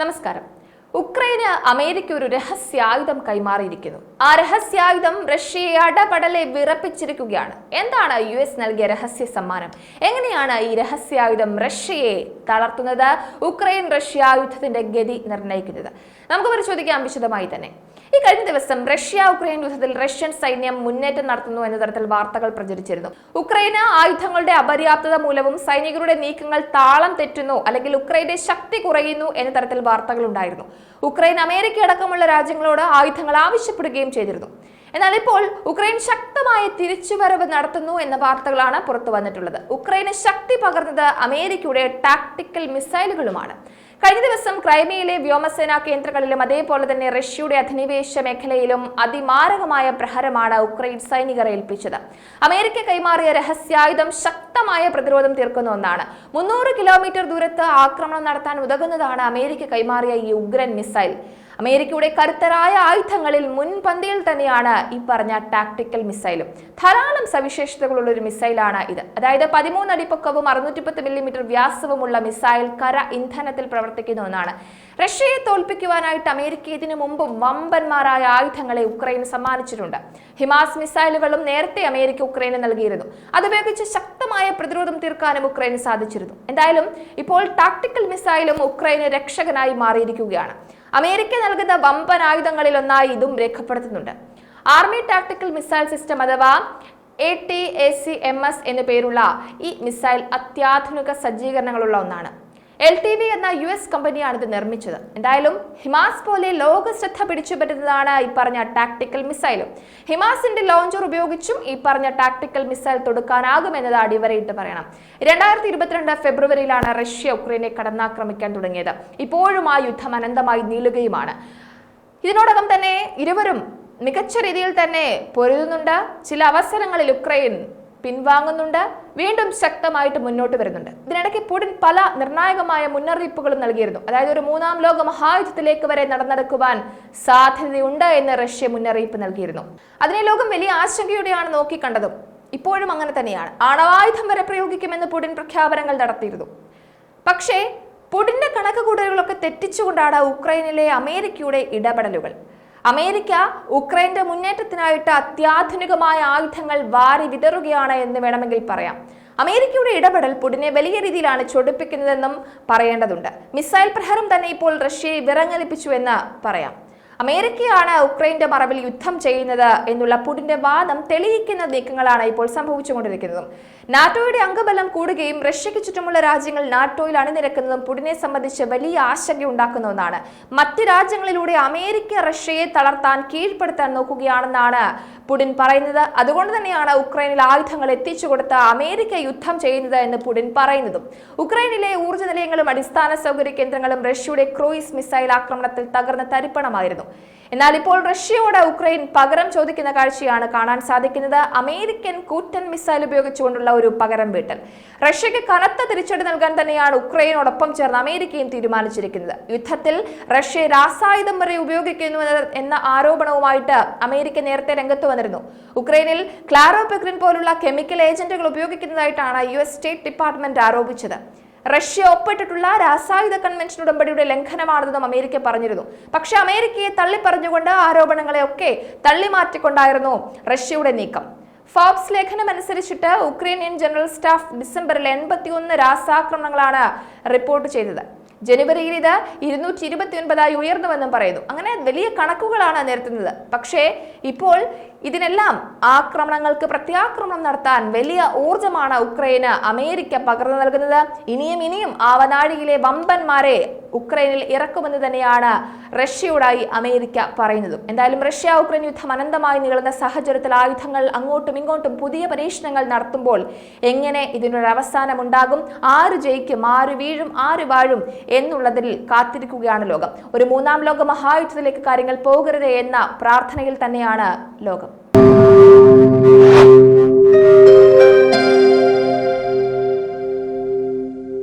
നമസ്കാരം. ഉക്രൈന് അമേരിക്ക ഒരു രഹസ്യായുധം കൈമാറിയിരിക്കുന്നു. ആ രഹസ്യായുധം റഷ്യയെ അടപടലെ വിറപ്പിച്ചിരിക്കുകയാണ്. എന്താണ് US നൽകിയ രഹസ്യ സമ്മാനം? എങ്ങനെയാണ് ഈ രഹസ്യായുധം റഷ്യയെ തളർത്തുന്നത്? ഉക്രൈൻ റഷ്യ യുദ്ധത്തിന്റെ ഗതി നിർണ്ണയിക്കുന്നത്? നമുക്ക് പരിശോധിക്കാം വിശദമായി തന്നെ. ഈ കഴിഞ്ഞ ദിവസം റഷ്യ ഉക്രൈൻ യുദ്ധത്തിൽ റഷ്യൻ സൈന്യം മുന്നേറ്റം നടത്തുന്നു എന്ന തരത്തിൽ വാർത്തകൾ പ്രചരിച്ചിരുന്നു. ഉക്രൈന് ആയുധങ്ങളുടെ അപര്യാപ്തത മൂലവും സൈനികരുടെ നീക്കങ്ങൾ താളം തെറ്റുന്നു, അല്ലെങ്കിൽ ഉക്രൈന്റെ ശക്തി കുറയുന്നു എന്ന തരത്തിൽ വാർത്തകൾ ഉണ്ടായിരുന്നു. ഉക്രൈൻ അമേരിക്ക അടക്കമുള്ള രാജ്യങ്ങളോട് ആയുധങ്ങൾ ആവശ്യപ്പെടുകയും ചെയ്തിരുന്നു. എന്നാൽ ഇപ്പോൾ ഉക്രൈൻ ശക്തമായ തിരിച്ചുവരവ് നടത്തുന്നു എന്ന വാർത്തകളാണ് പുറത്തു വന്നിട്ടുള്ളത്. ഉക്രൈന് ശക്തി പകർന്നത് അമേരിക്കയുടെ ടാക്ടിക്കൽ മിസൈലുകളുമാണ്. കഴിഞ്ഞ ദിവസം ക്രൈമിയയിലെ വ്യോമസേനാ കേന്ദ്രങ്ങളിലും അതേപോലെ തന്നെ റഷ്യയുടെ അധിനിവേശ മേഖലയിലും അതിമാരകമായ പ്രഹരമാണ് ഉക്രൈൻ സൈനികരെ ഏൽപ്പിച്ചത്. അമേരിക്ക കൈമാറിയ രഹസ്യായുധം ശക്തമായ പ്രതിരോധം തീർക്കുന്ന ഒന്നാണ്. 300 കിലോമീറ്റർ ദൂരത്ത് ആക്രമണം നടത്താൻ ഉതകുന്നതാണ് അമേരിക്ക കൈമാറിയ ഈ ഉഗ്രൻ മിസൈൽ. അമേരിക്കയുടെ കരുത്തരായ ആയുധങ്ങളിൽ മുൻപന്തിയിൽ തന്നെയാണ് ഈ പറഞ്ഞ ടാക്ടിക്കൽ മിസൈലും. ധാരാളം സവിശേഷതകളുള്ള ഒരു മിസൈലാണ് ഇത്. അതായത് 13 അടി പൊക്കവും 610 മില്ലിമീറ്റർ വ്യാസവുമുള്ള മിസൈൽ കര ഇന്ധനത്തിൽ പ്രവർത്തിക്കുന്ന ഒന്നാണ്. റഷ്യയെ തോൽപ്പിക്കുവാനായിട്ട് അമേരിക്ക ഇതിനു മുമ്പും വമ്പന്മാരായ ആയുധങ്ങളെ ഉക്രൈന് സമ്മാനിച്ചിട്ടുണ്ട്. ഹിമാസ് മിസൈലുകളും നേരത്തെ അമേരിക്ക ഉക്രൈന് നൽകിയിരുന്നു. അതുപയോഗിച്ച് ശക്തമായ പ്രതിരോധം തീർക്കാനും ഉക്രൈന് സാധിച്ചിരുന്നു. എന്തായാലും ഇപ്പോൾ ടാക്ടിക്കൽ മിസൈലും ഉക്രൈന് രക്ഷകനായി മാറിയിരിക്കുകയാണ്. അമേരിക്ക നൽകുന്ന വമ്പൻ ആയുധങ്ങളിൽ ഒന്നായി ഇതും രേഖപ്പെടുത്തുന്നുണ്ട്. ആർമി ടാക്ടിക്കൽ മിസൈൽ സിസ്റ്റം അഥവാ ATACMS എന്നു പേരുള്ള ഈ മിസൈൽ അത്യാധുനിക സജ്ജീകരണങ്ങളുള്ള ഒന്നാണ്. LTV എന്ന US കമ്പനിയാണ് ഇത് നിർമ്മിച്ചത്. എന്തായാലും ഹിമാസ് പോലെ ലോക ശ്രദ്ധ പിടിച്ചുപറ്റുന്നതാണ് ഈ പറഞ്ഞ ടാക്ടിക്കൽ മിസൈലും. ഹിമാസിന്റെ ലോഞ്ചർ ഉപയോഗിച്ചും ഈ പറഞ്ഞ ടാക്ടിക്കൽ മിസൈൽ തൊടുക്കാനാകുമെന്നത് അടിവരയിട്ട് പറയണം. 2022 ഫെബ്രുവരിയിലാണ് റഷ്യ ഉക്രൈനെ കടന്നാക്രമിക്കാൻ തുടങ്ങിയത്. ഇപ്പോഴും ആ യുദ്ധം അനന്തമായി നീളുകയുമാണ്. ഇതിനോടകം തന്നെ ഇരുവരും മികച്ച രീതിയിൽ തന്നെ പൊരുതുന്നുണ്ട്. ചില അവസരങ്ങളിൽ ഉക്രൈൻ പിൻവാങ്ങുന്നുണ്ട്, വീണ്ടും ശക്തമായിട്ട് മുന്നോട്ട് വരുന്നുണ്ട്. ഇതിനിടയ്ക്ക് പുടിൻ പല നിർണായകമായ മുന്നറിയിപ്പുകളും നൽകിയിരുന്നു. അതായത് ഒരു 3ാം ലോക മഹായുദ്ധത്തിലേക്ക് വരെ നടന്നെടുക്കുവാൻ സാധ്യതയുണ്ട് എന്ന് റഷ്യ മുന്നറിയിപ്പ് നൽകിയിരുന്നു. അതിനെ ലോകം വലിയ ആശങ്കയോടെയാണ് നോക്കിക്കണ്ടതും. ഇപ്പോഴും അങ്ങനെ തന്നെയാണ്. ആണവായുധം വരെ പ്രയോഗിക്കുമെന്ന് പുടിൻ പ്രഖ്യാപനങ്ങൾ നടത്തിയിരുന്നു. പക്ഷേ പുടിന്റെ കണക്കുകൂട്ടലുകളൊക്കെ തെറ്റിച്ചുകൊണ്ടാണ് ഉക്രൈനിലെ അമേരിക്കയുടെ ഇടപെടലുകൾ. അമേരിക്ക ഉക്രൈന്റെ മുന്നേറ്റത്തിനായിട്ട് അത്യാധുനികമായ ആയുധങ്ങൾ വാരി വിതറുകയാണ് എന്ന് വേണമെങ്കിൽ പറയാം. അമേരിക്കയുടെ ഇടപെടൽ പുടിനെ വലിയ രീതിയിലാണ് ചൊടിപ്പിക്കുന്നതെന്നും പറയേണ്ടതുണ്ട്. മിസൈൽ പ്രഹരം തന്നെ ഇപ്പോൾ റഷ്യയെ വിറങ്ങലിപ്പിച്ചു എന്ന് പറയാം. അമേരിക്കയാണ് ഉക്രൈന്റെ മറവിൽ യുദ്ധം ചെയ്യുന്നത് എന്നുള്ള പുടിന്റെ വാദം തെളിയിക്കുന്ന നീക്കങ്ങളാണ് ഇപ്പോൾ സംഭവിച്ചുകൊണ്ടിരിക്കുന്നതും. നാറ്റോയുടെ അംഗബലം കൂടുകയും റഷ്യയ്ക്ക് ചുറ്റുമുള്ള രാജ്യങ്ങൾ നാറ്റോയിൽ അണിനിരക്കുന്നതും പുടിനെ സംബന്ധിച്ച് വലിയ ആശങ്കയുണ്ടാക്കുന്ന ഒന്നാണ്. മറ്റ് രാജ്യങ്ങളിലൂടെ അമേരിക്ക റഷ്യയെ തളർത്താൻ കീഴ്പ്പെടുത്താൻ നോക്കുകയാണെന്നാണ് പുടിൻ പറയുന്നത്. അതുകൊണ്ട് തന്നെയാണ് ഉക്രൈനിൽ ആയുധങ്ങൾ എത്തിച്ചു കൊടുത്ത് അമേരിക്ക യുദ്ധം ചെയ്യുന്നത് എന്ന് പുടിൻ പറയുന്നതും. ഉക്രൈനിലെ ഊർജ്ജ നിലയങ്ങളും അടിസ്ഥാന സൗകര്യ കേന്ദ്രങ്ങളും റഷ്യയുടെ ക്രൂയിസ് മിസൈൽ ആക്രമണത്തിൽ തകർന്ന തരിപ്പണമായിരുന്നു. എന്നാൽ ഇപ്പോൾ റഷ്യയോട് ഉക്രൈൻ പകരം ചോദിക്കുന്ന കാഴ്ചയാണ് കാണാൻ സാധിക്കുന്നത്. അമേരിക്കൻ കൂറ്റൻ മിസൈൽ ഉപയോഗിച്ചുകൊണ്ടുള്ള ഒരു പകരം വീട്ടൽ. റഷ്യക്ക് കനത്ത തിരിച്ചടി നൽകാൻ തന്നെയാണ് ഉക്രൈനോടൊപ്പം ചേർന്ന് അമേരിക്കയും തീരുമാനിച്ചിരിക്കുന്നത്. യുദ്ധത്തിൽ റഷ്യ രാസായുധം വരെ ഉപയോഗിക്കുന്നു എന്ന ആരോപണവുമായിട്ട് അമേരിക്ക നേരത്തെ രംഗത്ത് വന്നിരുന്നു. ഉക്രൈനിൽ ക്ലാരോപെക്രിൻ പോലുള്ള കെമിക്കൽ ഏജന്റുകൾ ഉപയോഗിക്കുന്നതായിട്ടാണ് US സ്റ്റേറ്റ് ഡിപ്പാർട്ട്മെന്റ് ആരോപിച്ചത്. റഷ്യ ഒപ്പിട്ടിട്ടുള്ള രാസായുധ കൺവെൻഷൻ ഉടമ്പടിയുടെ ലംഘനമാണെന്നും അമേരിക്ക പറഞ്ഞിരുന്നു. പക്ഷെ അമേരിക്കയെ തള്ളിപ്പറഞ്ഞുകൊണ്ട് ആരോപണങ്ങളെ ഒക്കെ തള്ളിമാറ്റിക്കൊണ്ടായിരുന്നു റഷ്യയുടെ നീക്കം. ഫോബ്സ് ലേഖനം അനുസരിച്ചിട്ട് ഉക്രൈനിയൻ ജനറൽ സ്റ്റാഫ് ഡിസംബറിൽ 81 രാസാക്രമണങ്ങളാണ് റിപ്പോർട്ട് ചെയ്തത്. ജനുവരിയിൽ ഇത് 229 ഉയർന്നുവെന്നും പറയുന്നു. അങ്ങനെ വലിയ കണക്കുകളാണ് നിരത്തുന്നത്. പക്ഷേ ഇപ്പോൾ ഇതിനെല്ലാം ആക്രമണങ്ങൾക്ക് പ്രത്യാക്രമണം നടത്താൻ വലിയ ഊർജമാണ് ഉക്രൈന് അമേരിക്ക പകർന്നു നൽകുന്നത്. ഇനിയും ആവനാഴിയിലെ വമ്പന്മാരെ ഉക്രൈനിൽ ഇറക്കുമെന്ന് തന്നെയാണ് റഷ്യയോടായി അമേരിക്ക പറയുന്നതും. എന്തായാലും റഷ്യ ഉക്രൈൻ യുദ്ധം അനന്തമായി നീളുന്ന സാഹചര്യത്തിൽ ആയുധങ്ങൾ അങ്ങോട്ടും ഇങ്ങോട്ടും പുതിയ പരീക്ഷണങ്ങൾ നടത്തുമ്പോൾ എങ്ങനെ ഇതിനൊരു അവസാനം ഉണ്ടാകും? ആര് ജയിക്കും, ആര് വീഴും, ആര് വാഴും എന്നുള്ളതിൽ കാത്തിരിക്കുകയാണ് ലോകം. ഒരു 3ാം ലോക മഹായുദ്ധത്തിലേക്ക് കാര്യങ്ങൾ പോകരുത് എന്ന പ്രാർത്ഥനയിൽ തന്നെയാണ് ലോകം.